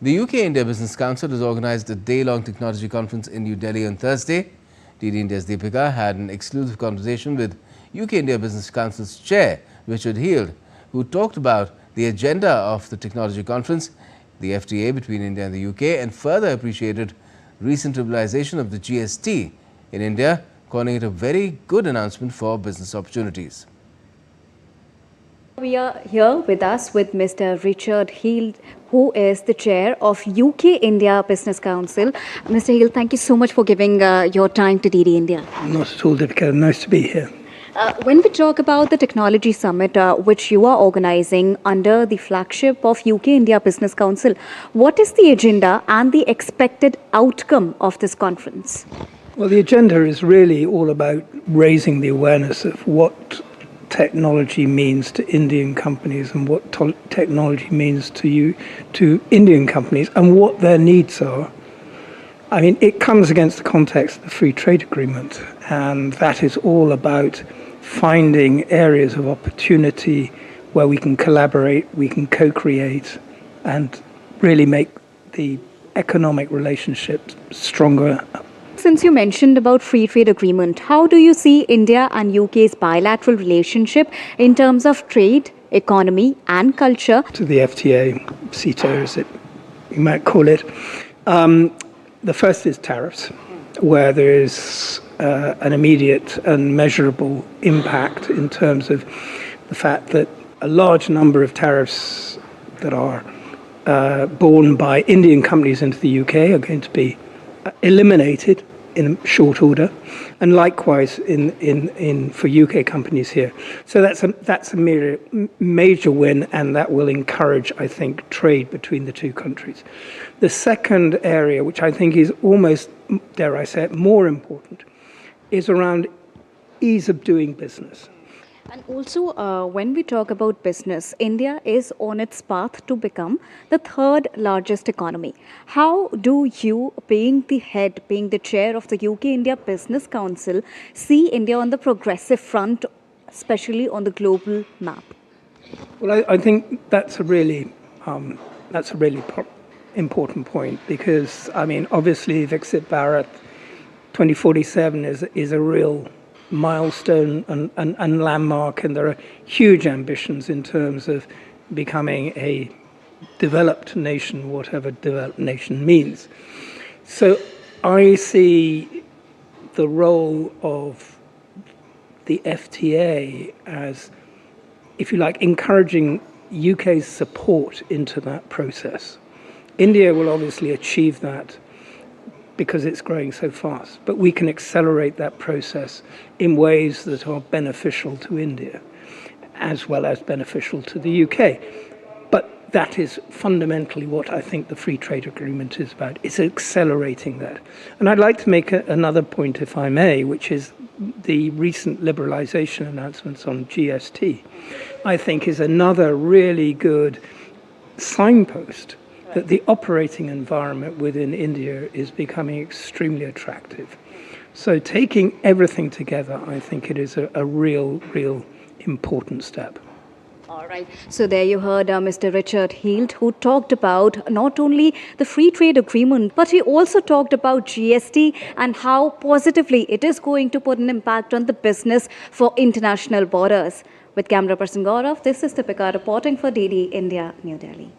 The UK-India Business Council has organized a day-long technology conference in New Delhi on Thursday. DD India's Deepika had an exclusive conversation with UK-India Business Council's Chair, Richard Heald, who talked about the agenda of the technology conference, the FTA between India and the UK, and further appreciated recent liberalization of the GST in India, calling it a very good announcement for business opportunities. We are here with us with Mr. Richard Heald, who is the chair of UK-India Business Council. Mr. Heald, thank you so much for giving your time to DD India. Not at all, Deepika. Nice to be here. When we talk about the technology summit, which you are organizing under the flagship of UK-India Business Council, what is the agenda and the expected outcome of this conference? Well, the agenda is really all about raising the awareness of what technology means to Indian companies and what technology means to Indian companies and what their needs are. I mean, it comes against the context of the free trade agreement, and that is all about finding areas of opportunity where we can collaborate, we can co-create, and really make the economic relationships stronger. Since you mentioned about free trade agreement, how do you see India and UK's bilateral relationship in terms of trade, economy and culture? To the FTA, CETA as you might call it. The first is tariffs, where there is an immediate and measurable impact in terms of the fact that a large number of tariffs that are borne by Indian companies into the UK are going to be eliminated in short order, and likewise for UK companies here. So that's a major win, and that will encourage, I think, trade between the two countries. The second area, which I think is almost, dare I say it, more important, is around ease of doing business. And also, when we talk about business, India is on its path to become the third largest economy. How do you, being the chair of the UK-India Business Council, see India on the progressive front, especially on the global map? Well, I think that's a really important point, because, I mean, obviously, Viksit Bharat 2047 is a real milestone and landmark, and there are huge ambitions in terms of becoming a developed nation, whatever developed nation means. So I see the role of the FTA as, if you like, encouraging UK's support into that process. India will obviously achieve that because it's growing so fast. But we can accelerate that process in ways that are beneficial to India, as well as beneficial to the UK. But that is fundamentally what I think the free trade agreement is about. It's accelerating that. And I'd like to make another point, if I may, which is the recent liberalization announcements on GST, I think is another really good signpost that the operating environment within India is becoming extremely attractive. So taking everything together, I think it is a real important step. All right. So there you heard Mr. Richard Heald, who talked about not only the free trade agreement, but he also talked about GST and how positively it is going to put an impact on the business for international borders. With camera person Gaurav, this is Deepika reporting for DD India, New Delhi.